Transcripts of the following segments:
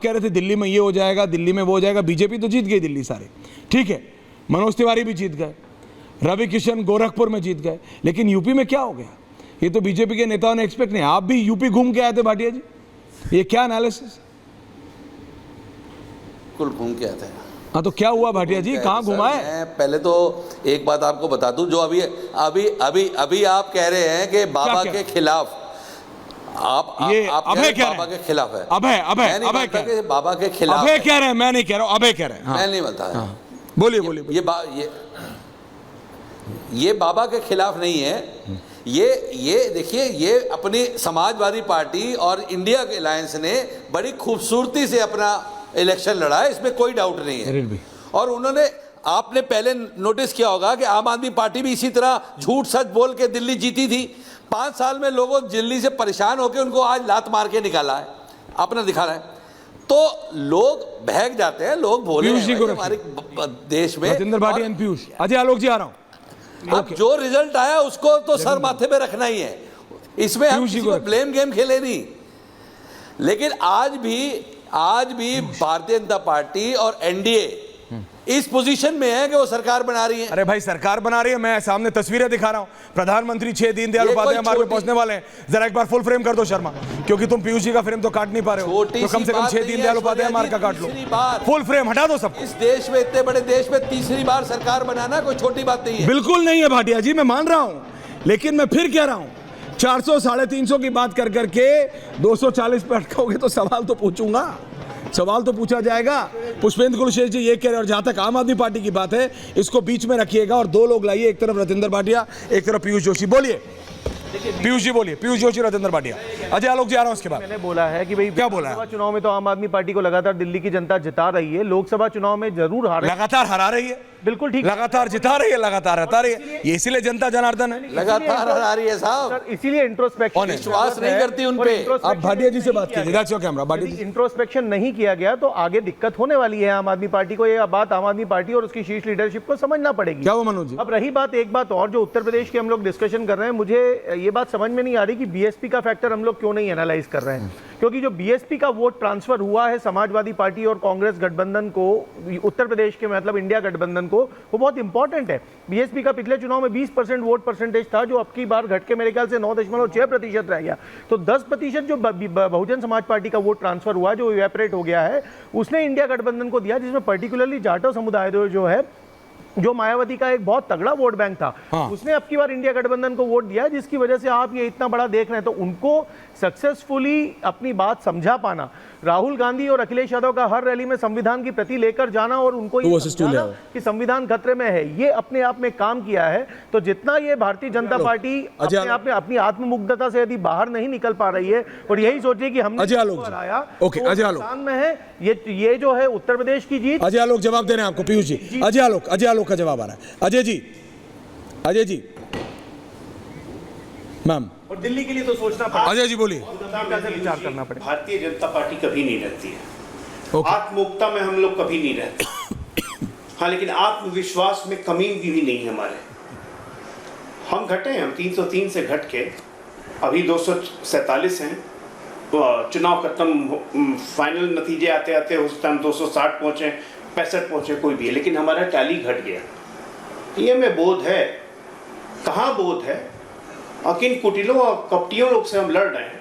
कह रहे थे दिल्ली में ये हो जाएगा, दिल्ली में वो हो जाएगा। बीजेपी तो जीत गई दिल्ली सारे, ठीक है, मनोज तिवारी भी जीत गए, रवि किशन गोरखपुर में जीत गए, लेकिन यूपी में क्या हो गया? ये तो बीजेपी के नेताओं ने एक्सपेक्ट नहीं। आप भी यूपी घूम के आए थे भाटिया जी, ये क्या एनालिसिस? कुल घूम के आते हैं। हाँ तो क्या हुआ भाटिया जी, कहाँ घुमाए? मैं पहले तो एक बात आपको बता दूं, जो अभी अभी अभी अभी आप कह रहे हैं कि बाबा के खिलाफ आप अभय कह बाबा के खिलाफ है। अभय बाबा के खिलाफ अभय कह रहे हैं, मैं नहीं कह रहा हूँ, अभय कह रहे हैं। मैं नहीं बताया। बोलिए बोलिए। ये बाबा के खिलाफ नहीं है। ये देखिए, ये अपनी समाजवादी पार्टी और इंडिया के अलायंस ने बड़ी खूबसूरती से अपना इलेक्शन लड़ा है, इसमें कोई डाउट नहीं है। और उन्होंने, आपने पहले नोटिस किया होगा कि आम आदमी पार्टी भी इसी तरह झूठ सच बोल के दिल्ली जीती थी। 5 साल में लोगों दिल्ली से परेशान होकर उनको आज लात मार के निकाला है, अपना दिखा रहा है। तो लोग बहक जाते हैं, लोग भोले हैं हमारे देश में। राजेंद्र भाटिया एंड पीयूष, अजय आलोक जी आ रहा हूं। अब जो रिजल्ट आया उसको तो सर माथे पे रखना ही है, इसमें हम किसी को ब्लेम गेम खेले नहीं। लेकिन आज भी भारतीय जनता पार्टी और एनडीए इस पोजीशन में है कि वो सरकार बना रही है। अरे भाई सरकार बना रही है, मैं सामने तस्वीरें दिखा रहा हूं। प्रधानमंत्री 6 दीनदयाल उपाध्याय मार्ग पे पहुंचने वाले हैं। जरा एक बार फुल फ्रेम कर दो शर्मा, क्योंकि तुम पीयूष जी का फ्रेम तो काट नहीं पा रहे हो, तो कम से कम 6 दीनदयाल उपाध्याय मार्ग का काट लो। फुल फ्रेम हटा दो सब। इस देश में, इतने बड़े देश में तीसरी बार सरकार बनाना कोई छोटी बात नहीं है। बिल्कुल नहीं है भाटिया जी, मैं मान रहा हूं, लेकिन मैं फिर कह रहा हूं 400 350 की बात कर करके 240 पे अटकाओगे तो सवाल तो पूछूंगा, सवाल तो पूछा जाएगा। पुष्पेंद्र कुलशेखर जी ये कह रहे हैं, और जहां तक आम आदमी पार्टी की बात है, इसको बीच में रखिएगा और 2 लोग लाइए, एक तरफ राजेंद्र भाटिया, एक तरफ पीयूष जोशी। बोलिए पीयूष जी, बोलिए। पीयूष जोशी, राजेंद्र भाटिया, अजय आलोक जी आ रहा हूं। उसके बाद मैंने बोला है कि भाई क्या बोला है? चुनाव में तो आम आदमी पार्टी को लगातार दिल्ली की जनता जिता रही है, लोकसभा चुनाव में जरूर हार, लगातार हरा रही है, बिल्कुल ठीक, लगातार जिता रही है, लगातार हटा रही है। ये इसीलिए जनता जनार्दन है, लगातार हरा रही है साहब, इसीलिए इंट्रोस्पेक्शन, विश्वास नहीं करती उन पे। आप भाटिया जी से बात कीजिए, कैमरा। इंट्रोस्पेक्शन नहीं किया गया तो आगे दिक्कत होने वाली है आम आदमी पार्टी को। ये बात आम आदमी पार्टी और उसकी शीर्ष लीडरशिप को समझना पड़ेगी। क्या वो मनोज जी? अब रही बात, एक बात और जो उत्तर प्रदेश की हम लोग डिस्कशन कर रहे हैं, मुझे ये बात समझ में नहीं आ रही कि बीएसपी का फैक्टर हम लोग क्यों नहीं एनालाइज कर रहे हैं। क्योंकि जो बीएसपी का वोट ट्रांसफर हुआ है समाजवादी पार्टी और कांग्रेस गठबंधन को, उत्तर प्रदेश के मतलब इंडिया गठबंधन को, वो बहुत इंपॉर्टेंट है। बीएसपी का पिछले चुनाव में 20% वोट परसेंटेज था, जो अब की बार घट के मेरे ख्याल से 9.6% रह गया। तो 10% जो बहुजन समाज पार्टी का वोट ट्रांसफर हुआ, जो इवेपरेट हो गया है, उसने इंडिया गठबंधन को दिया, जिसमें पर्टिकुलरली जाटो समुदाय जो है, जो मायावती का एक बहुत तगड़ा वोट बैंक था, उसने अब की बार इंडिया गठबंधन को वोट दिया, जिसकी वजह से आप ये इतना बड़ा देख रहे हैं। तो उनको सक्सेसफुली अपनी बात समझा पाना, राहुल गांधी और अखिलेश यादव का हर रैली में संविधान की प्रति लेकर जाना और उनको ये समझाना कि संविधान खतरे में है, ये अपने आप में काम किया है। तो जितना ये भारतीय जनता पार्टी अपने आप में अपनी आत्ममुग्धता से यदि बाहर नहीं निकल पा रही है और यही सोचिए कि हमने आया नुकसान में है, ये जो है उत्तर प्रदेश की जीत। अजय आलोक जवाब दे रहे हैं आपको, पीयूष जी। अजय आलोक का जवाब आ रहा है। अजय जी मैम, और दिल्ली के लिए तो सोचना पड़ेगा। अजय जी बोलिए। कैसे विचार करना पड़ेगा। भारतीय जनता पार्टी कभी नहीं रहती है, आत्ममुक्ता में हम लोग कभी नहीं रहते। हाँ, लेकिन आत्मविश्वास में कमी भी नहीं है हमारे। हम घटे हैं, हम 303 से घट के अभी 247 हैं। चुनाव खत्म, फाइनल नतीजे आते आते उस टाइम 260 पहुंचे, 65 पहुंचे, कोई भी है, लेकिन हमारा टैली घट गया। ये में बोध है, कहाँ बोध है? और किन कुटिलों और कपटियों लोग से हम लड़ रहे हैं।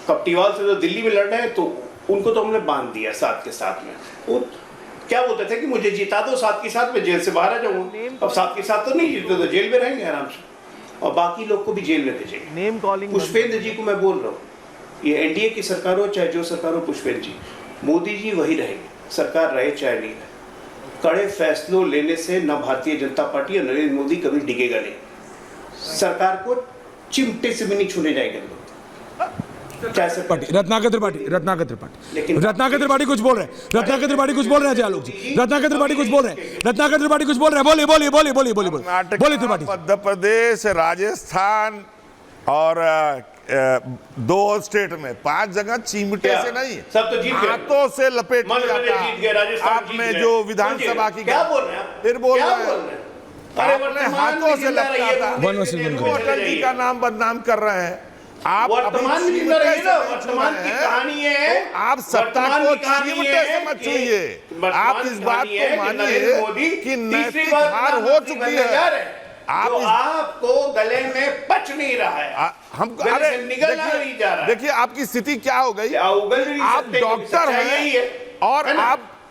कपटीवाल से जो दिल्ली में लड़ रहे हैं, तो उनको तो हमने बांध दिया साथ के साथ में। वो क्या बोलते थे कि मुझे जिता दो, साथ के साथ में जेल से बाहर आ जाऊंगा। अब साथ के साथ तो नहीं जीते तो जेल में रहेंगे आराम से, और बाकी लोग को भी जेल में भेजेंगे। नेम कॉलिंग पुष्पेंद्र जी को मैं बोल रहा हूँ, ये एनडीए की सरकार हो चाहे जो सरकार हो, पुष्पेंद्र जी, मोदी जी वही रहेंगे, सरकार रहे चाहे नहीं रहे। कड़े फैसलों लेने से न भारतीय जनता पार्टी और नरेंद्र मोदी कभी डिगेगा नहीं। सरकार को चिमटे से भी नहीं छूने जाएंगे लोग। रत्नाकर त्रिपाठी कुछ बोल रहे हैं। रत्नाकर त्रिपाठी कुछ बोल रहे हैं। आलोक जी, रत्नाकर त्रिपाठी कुछ बोल रहे हैं। रत्नाकर त्रिपाठी कुछ बोल रहे हैं। बोलिए त्रिपाठी। मध्य प्रदेश, राजस्थान और 2 स्टेट में 5 जगह चिमटे से नहीं, सब तो जीत गए, हाथों से लपेट दिया। आपने जो विधानसभा की क्या बोल रहे हैं, फिर बोल रहे हैं आपने हाथों से लपेटा था, अटल जी का नाम बदनाम कर रहे हैं। आप वर्तमान में जिंदा रहिए ना, वर्तमान की कहानी है। तो आप सत्ता को चिमटे से मत छूइए। आप इस बात को मानिए कि नैतिक हार हो चुकी है। आपको गले में पच नहीं रहा है, हमको गले से निगलना नहीं जा रहा है। देखिए आपकी स्थिति क्या हो गई, उगल नहीं आप सकते, डॉक्टर हैं और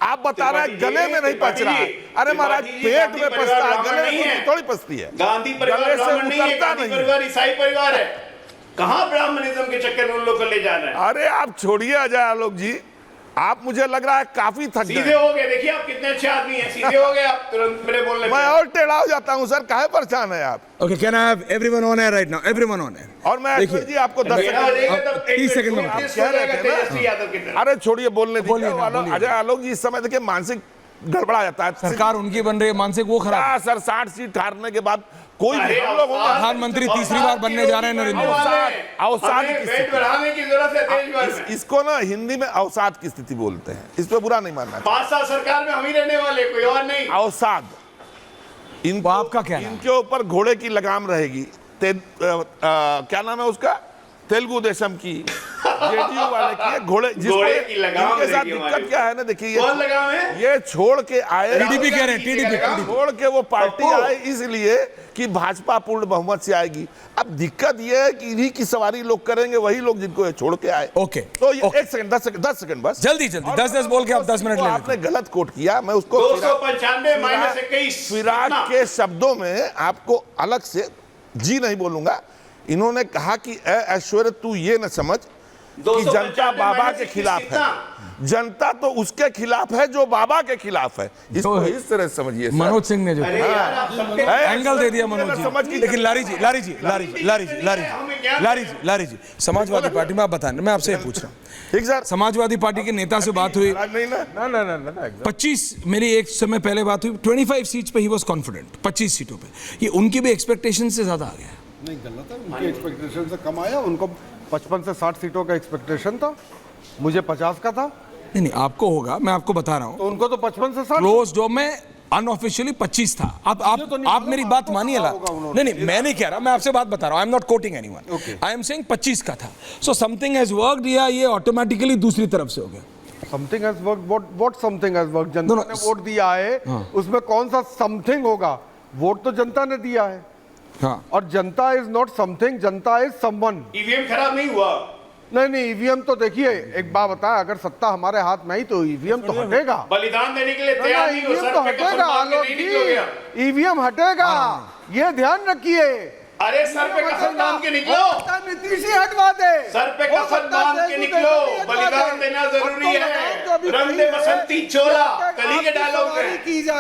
आप बता रहे हैं गले में नहीं पच रहा है। अरे महाराज पेट में पचता है, गले में थोड़ी पचती है। गांधी परिवार ब्राह्मण नहीं है, गांधी परिवार ईसाई परिवार है। कहां ब्राह्मणिज्म के चक्कर में उन लोग को ले जाना है? अरे आप छोड़िए अजय आलोक जी, आप मुझे लग रहा है काफी थक गए। सीधे हो गए, देखिए आप कितने अच्छे आदमी हैं, सीधे हो गए आप तुरंत मेरे बोलने पे। मैं और टेढ़ा हो जाता हूं सर, काहे परेशान है आप? Okay, can I have everyone on air right now? Everyone on air. और मैं ऐश्वर्य जी आपको 10 सेकंड 30 सेकंड में आप कह रहे थे तेजस्वी यादव की तरह। अरे छोड़िए बोलने बोलिए दीजिए। ना, बोलिए। अजय आलोक जी इस समय देखिए मानसिक गड़बड़ा जाता है। सरकार उनकी बन रही है, मानसिक वो खराब। क्या सर 60 सीट हारने के बाद कोई भी अरे हम लोग होंगे। प्रधानमंत्री तीसरी बार बनने जा रहे हैं नरेंद्र मोदी। अवसाद की वेट स्थिति। बढ़ाने की जरूरत है देश भर में। इसको ना हिंदी में अवसाद की स्थिति बोलते हैं, इस पे बुरा नहीं मानना। 5 साल सरकार में हम ही रहने वाले, कोई और नहीं। अवसाद इनको आपका क्या नाम है? इनके ऊपर घोड़े की लगाम रहेगी। क्या नाम है उसका, तेलुगु देशम की, जेडीयू वाले की घोड़े घोड़े की लगाम इनके साथ रहेगी दिक्कत हमारी। क्या है ना, देखिए कौन लगाम है? ये छोड़ के आए, टीडीपी कह रहे हैं, टीडीपी छोड़ के वो पार्टी पप्पू। आई इसलिए कि भाजपा पूर्ण बहुमत से आएगी। अब दिक्कत ये है कि इन्हीं की सवारी लोग करेंगे, वही लोग जिनको ये छोड़ के आए। ओके, तो ये ओके। 1 सेकंड 10 सेकंड बस, जल्दी 10 बोल के आप 10 मिनट ले लेते आपने गलत कोट किया। मैं उसको 295 माइनस 21 फिराक के शब्दों में आपको अलग से जी नहीं बोलूंगा। इन्होंने कहा कि ऐश्वर्य तू ये न समझ कि जनता बाबा के खिलाफ है, जनता तो उसके खिलाफ है जो बाबा के खिलाफ है। इसको इस तरह से समझिए सर। मनोज सिंह ने जो अरे यार, आप सबके एंगल दे दिया मनोज समझ जी। की- लेकिन लारी जी समाजवादी पार्टी में आप बताएं, मैं आपसे पूछ रहा हूँ, ठीक सर। समाजवादी पार्टी के नेता से बात हुई, नहीं ना 25 मेरी एक समय पहले बात हुई, 25 सीट्स पे ही वॉज कॉन्फिडेंट, 25 सीटों पे। ये उनकी भी एक्सपेक्टेशन से ज्यादा आ गया। नहीं गलत है, उनके एक्सपेक्टेशन से कम आया। उनको 55 से 60 सीटों का एक्सपेक्टेशन था, मुझे 50 का था, नहीं आपको होगा, मैं आपको बता रहा हूँ। तो उनको तो 55 से 60। क्लोज डोर में अनऑफिशियली 25 था। आप मेरी बात मानिए ला। नहीं मैं नहीं कह रहा, मैं आपसे बात बता रहा हूँ। I am not coating anyone, I am saying 25 का था। सो समथिंग हैज वर्कड या ये ऑटोमेटिकली दूसरी तरफ से हो गया? Something has worked, what something has worked? Janata No, ने वोट दिया है, उसमें कौन सा समथिंग होगा? वोट तो जनता ने दिया है। हाँ, और जनता is not something, Janata is someone. EVM खराब नहीं हुआ। नहीं ईवीएम तो देखिए, एक बात बताया, अगर सत्ता हमारे हाथ में आई तो ईवीएम तो हटेगा। बलिदान देने के लिए तैयार नहीं हो, ईवीएम सर तो पे कसम हटेगा मार के आलोक नहीं निकलोगे आप। जी, ईवीएम हटेगा, ये ध्यान रखिए। अरे सर पे कसम बांध के निकलो, नीतीश ही हटवा दे, सर पे हो कसम सकता है बांध के तेलुगु निकलो। देशम ही हटवा बलिदान दे। देना जरूरी अब तो है। लगाओ, जो अभी रंग दे सही है, बसंती चोला, जब तक कली के आपकी डायलॉग सवारी है। की जाए।